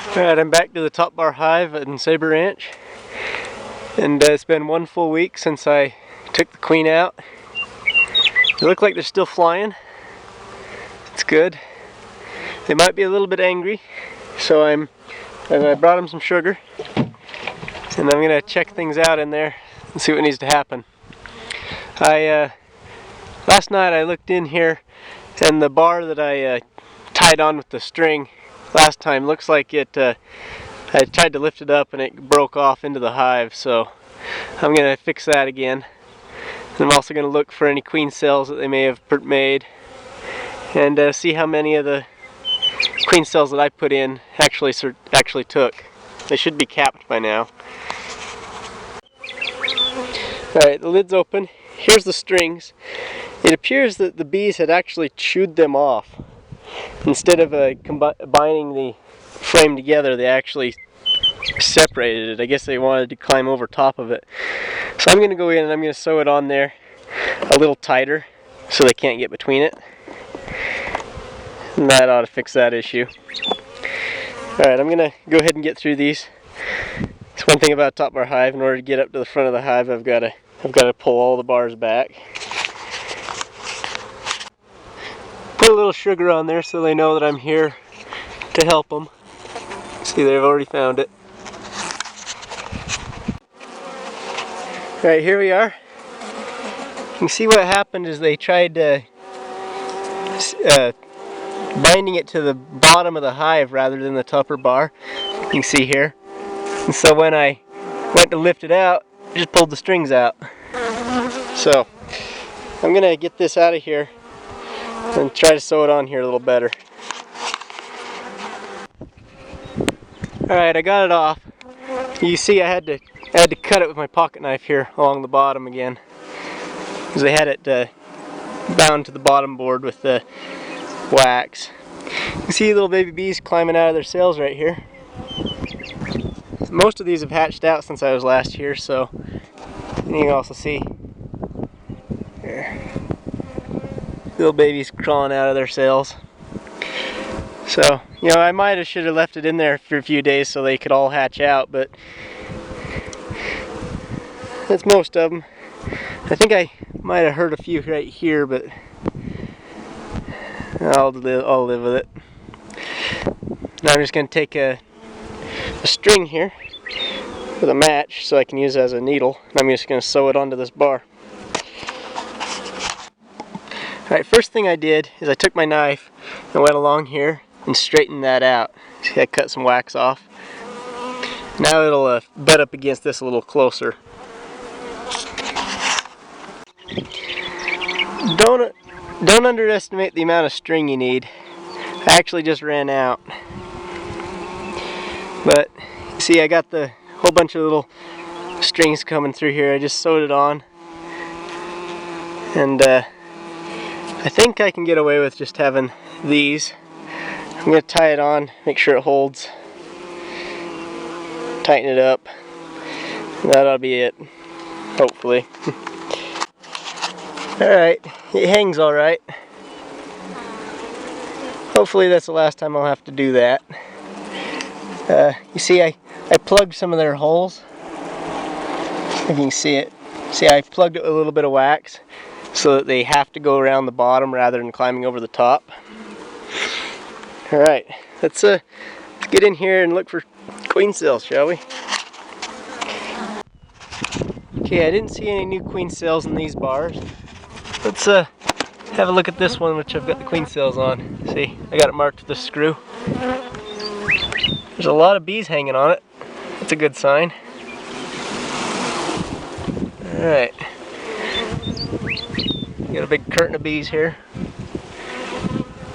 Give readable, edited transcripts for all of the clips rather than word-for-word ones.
Alright, I'm back to the top bar hive in Sabre Ranch, and it's been 1 full week since I took the queen out. They look like they're still flying. It's good. They might be a little bit angry, so I brought them some sugar, and I'm going to check things out in there and see what needs to happen. Last night I looked in here, and the bar that I tied on with the string last time looks like it, I tried to lift it up and it broke off into the hive, so I'm going to fix that again. And I'm also going to look for any queen cells that they may have made, and see how many of the queen cells that I put in actually took. They should be capped by now. Alright, the lid's open. Here's the strings. It appears that the bees had actually chewed them off. Instead of binding the frame together, they actually separated it. I guess they wanted to climb over top of it. So I'm going to go in and I'm going to sew it on there a little tighter so they can't get between it. And that ought to fix that issue. Alright, I'm going to go ahead and get through these. It's one thing about top bar hive. In order to get up to the front of the hive, I've got to pull all the bars back. Put a little sugar on there so they know that I'm here to help them. See, they've already found it. Alright, here we are. You can see what happened is they tried binding it to the bottom of the hive rather than the upper bar. You can see here. And so when I went to lift it out, I just pulled the strings out. So I'm going to get this out of here and try to sew it on here a little better. Alright, I got it off. You see I had to cut it with my pocket knife here along the bottom again, because they had it bound to the bottom board with the wax. You can see little baby bees climbing out of their cells right here. Most of these have hatched out since I was last here, so you can also see there, little babies crawling out of their cells. So, you know, I should have left it in there for a few days so they could all hatch out, but that's most of them. I think I might have hurt a few right here, but I'll live with it. Now I'm just going to take a string here with a match so I can use it as a needle, and I'm just going to sew it onto this bar. Alright, first thing I did is I took my knife and went along here and straightened that out. See, I cut some wax off. Now it'll butt up against this a little closer. Don't underestimate the amount of string you need. I actually just ran out. But see, I got the whole bunch of little strings coming through here. I just sewed it on, and I think I can get away with just having these. I'm going to tie it on, make sure it holds, tighten it up, and that'll be it, hopefully. Alright, it hangs alright. Hopefully that's the last time I'll have to do that. You see, I plugged some of their holes. If you can see it. See, I plugged it with a little bit of wax so that they have to go around the bottom rather than climbing over the top. Alright, let's get in here and look for queen cells, shall we? Okay, I didn't see any new queen cells in these bars. Let's have a look at this one, which I've got the queen cells on. See, I got it marked with a screw. There's a lot of bees hanging on it. That's a good sign. Alright. Got a big curtain of bees here.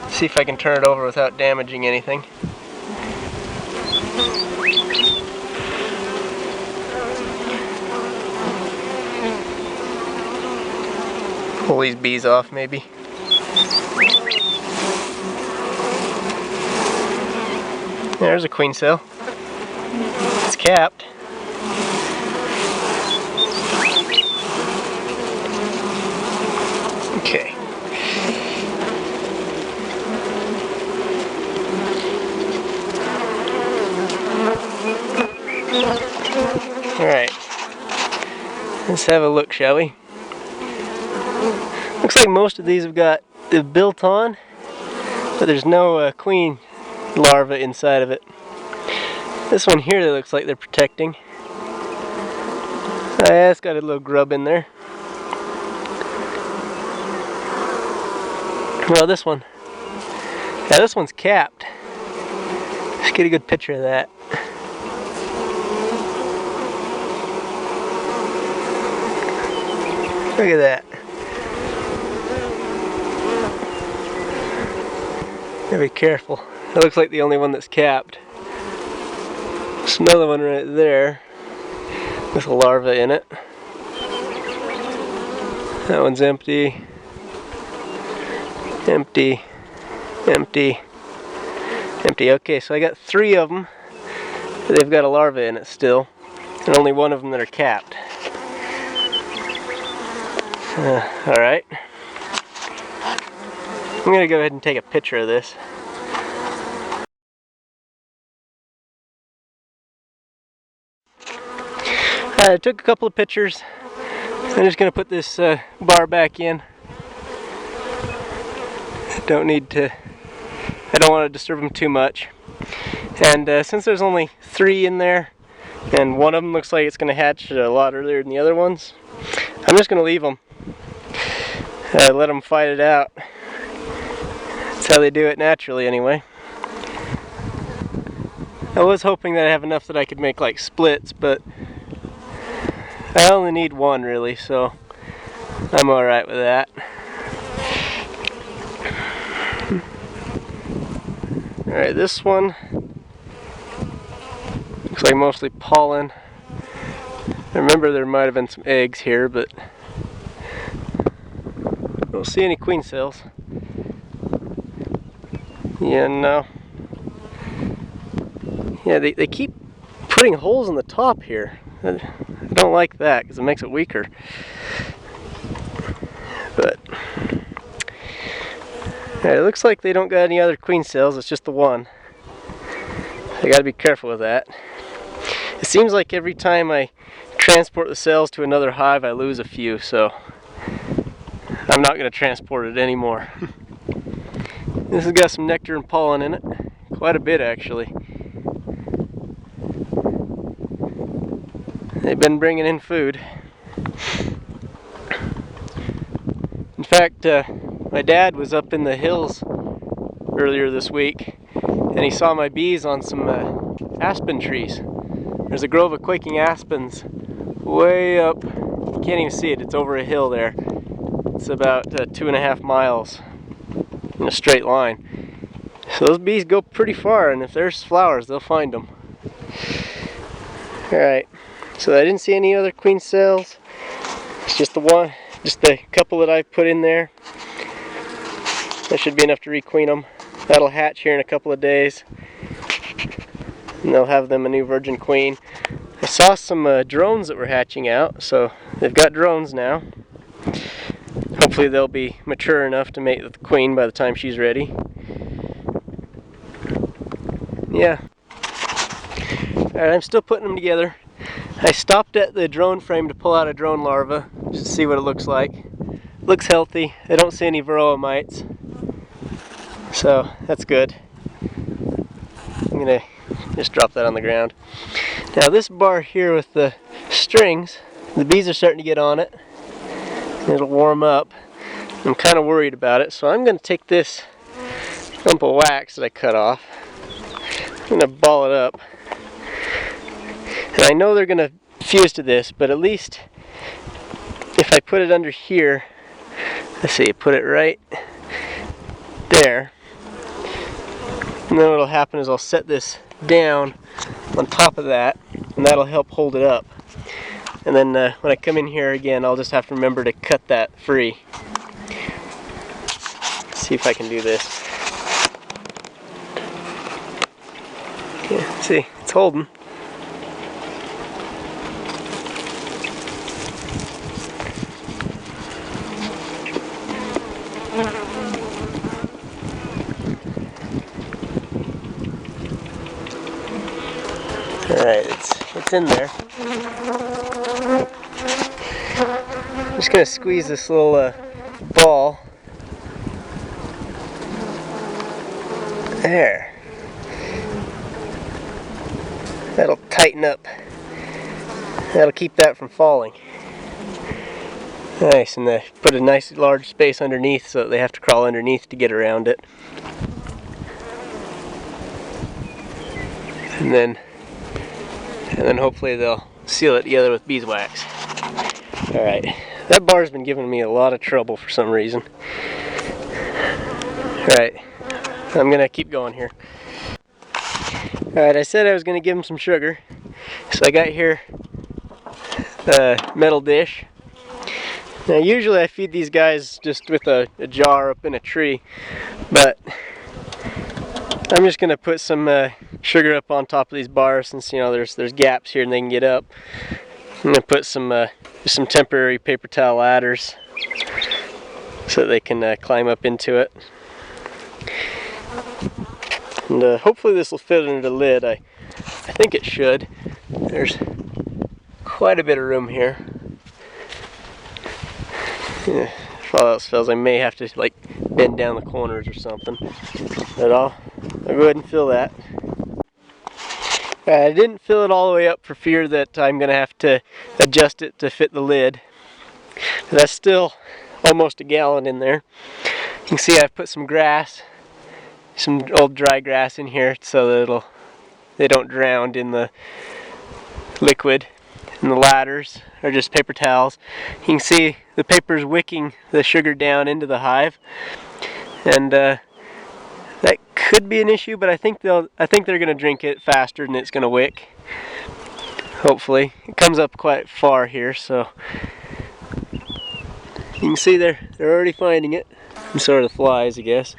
See if I can turn it over without damaging anything. Pull these bees off maybe. There's a queen cell. It's capped. Okay. Alright, let's have a look, shall we? Looks like most of these have got the built on, but there's no queen larva inside of it. This one here that looks like they're protecting. Yeah, it's got a little grub in there. Well, this one. Yeah, this one's capped. Let's get a good picture of that. Look at that. Gotta be careful. That looks like the only one that's capped. There's another one right there with a larva in it. That one's empty. Empty. Empty. Empty. Okay, so I got 3 of them. They've got a larva in it still, and only 1 of them that are capped. Alright. I'm going to go ahead and take a picture of this. I took a couple of pictures. I'm just going to put this bar back in. I don't want to disturb them too much. And since there's only 3 in there, and one of them looks like it's going to hatch a lot earlier than the other ones, I'm just going to leave them. Let them fight it out. That's how they do it naturally anyway. I was hoping that I have enough that I could make like splits, but I only need 1 really, so I'm alright with that. Alright, this one looks like mostly pollen. I remember there might have been some eggs here, but I don't see any queen cells. Yeah, no. Yeah, they keep putting holes in the top here. I don't like that because it makes it weaker. But it looks like they don't got any other queen cells, it's just the one. I gotta be careful with that. It seems like every time I transport the cells to another hive I lose a few, so I'm not gonna transport it anymore. This has got some nectar and pollen in it. Quite a bit actually. They've been bringing in food. In fact, my dad was up in the hills earlier this week and he saw my bees on some aspen trees. There's a grove of quaking aspens way up. You can't even see it, it's over a hill there. It's about 2.5 miles in a straight line. So those bees go pretty far, and if there's flowers they'll find them. Alright, so I didn't see any other queen cells. It's just the one, just the couple that I put in there. That should be enough to requeen them. That'll hatch here in a couple of days, and they'll have them a new virgin queen. I saw some drones that were hatching out, so they've got drones now. Hopefully they'll be mature enough to mate with the queen by the time she's ready. Yeah. Alright, I'm still putting them together. I stopped at the drone frame to pull out a drone larva just to see what it looks like. Looks healthy. I don't see any varroa mites, so that's good. I'm gonna just drop that on the ground. Now this bar here with the strings, the bees are starting to get on it. It'll warm up. I'm kind of worried about it, so I'm going to take this lump of wax that I cut off. I'm going to ball it up. And I know they're going to fuse to this, but at least if I put it under here, let's see, put it right there. And then what'll happen is I'll set this down on top of that, and that'll help hold it up. And then when I come in here again, I'll just have to remember to cut that free. Let's see if I can do this. Yeah, see, it's holding. Alright, it's what's in there. I'm just going to squeeze this little ball. There. That'll tighten up. That'll keep that from falling. Nice, and they put a nice large space underneath so that they have to crawl underneath to get around it. And then hopefully they'll seal it together with beeswax. Alright, that bar's been giving me a lot of trouble for some reason. Alright, I'm gonna keep going here. Alright, I said I was gonna give them some sugar. So I got here a metal dish. Now usually I feed these guys just with a jar up in a tree, but I'm just gonna put some sugar up on top of these bars since there's gaps here and they can get up. I'm gonna put some temporary paper towel ladders so that they can climb up into it. And hopefully this will fit under the lid. I think it should. There's quite a bit of room here. Yeah, if all else fails, I may have to like bend down the corners or something. But I'll go ahead and fill that. I didn't fill it all the way up for fear that I'm going to have to adjust it to fit the lid. But that's still almost a gallon in there. You can see I've put some grass, some old dry grass in here so that they don't drown in the liquid. And the ladders are just paper towels. You can see the paper's wicking the sugar down into the hive, and that could be an issue, but I think they're going to drink it faster than it's going to wick. Hopefully, it comes up quite far here, so you can see they're already finding it. And so are the flies, I guess.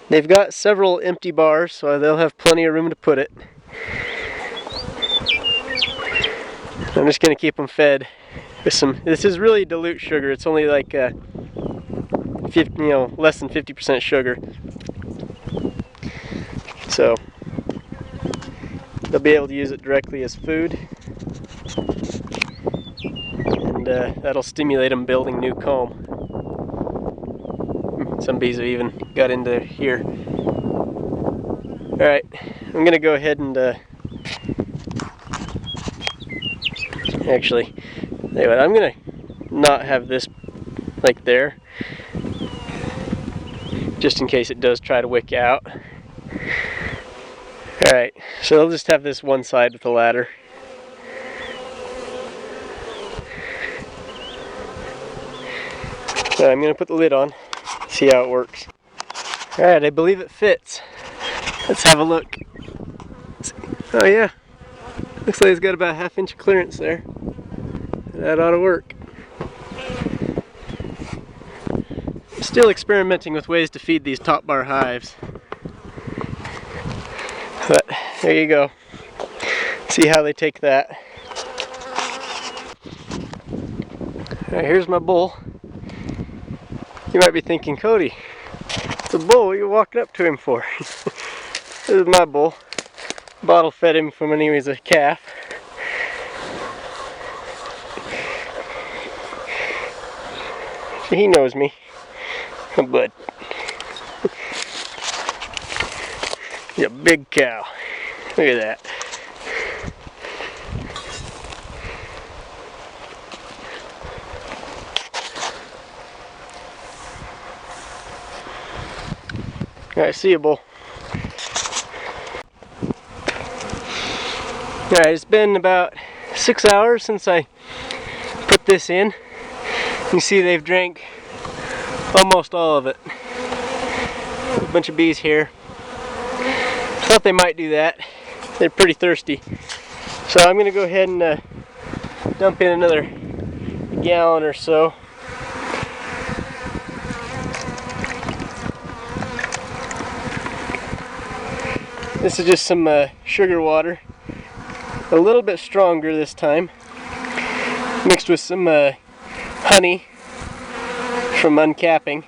They've got several empty bars, so they'll have plenty of room to put it. I'm just going to keep them fed with some. This is really dilute sugar. It's only like 50, less than 50% sugar. So they'll be able to use it directly as food, and that'll stimulate them building new comb. Some bees have even got into here. Alright, I'm going to go ahead and actually, anyway, I'm going to not have this like there, just in case it does try to wick out. Alright, so I'll just have this one side with the ladder. So I'm going to put the lid on, see how it works. Alright, I believe it fits. Let's have a look. Oh yeah, looks like it's got about a ½ inch clearance there. That ought to work. I'm still experimenting with ways to feed these top bar hives. But there you go. See how they take that. Alright, here's my bull. You might be thinking, Cody, it's a bull, what are you walking up to him for? This is my bull. Bottle fed him from when he was a calf. He knows me. Oh, bud. He's a big cow. Look at that. Alright, see you, bull. Alright, it's been about 6 hours since I put this in. You see they've drank almost all of it. A bunch of bees here. Thought they might do that. They're pretty thirsty. So I'm going to go ahead and dump in another gallon or so. This is just some sugar water. A little bit stronger this time. Mixed with some honey from uncapping.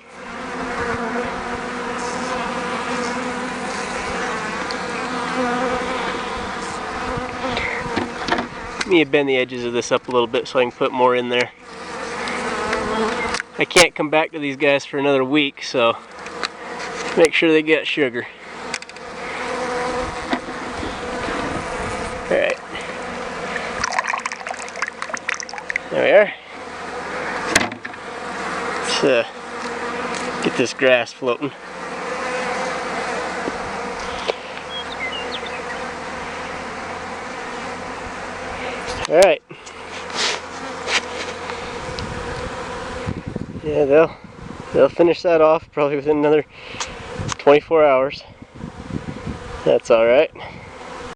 Let me bend the edges of this up a little bit so I can put more in there. I can't come back to these guys for another week, so make sure they get sugar. Alright. There we are. Let's get this grass floating. Alright. Yeah, they'll finish that off probably within another 24 hours. That's alright.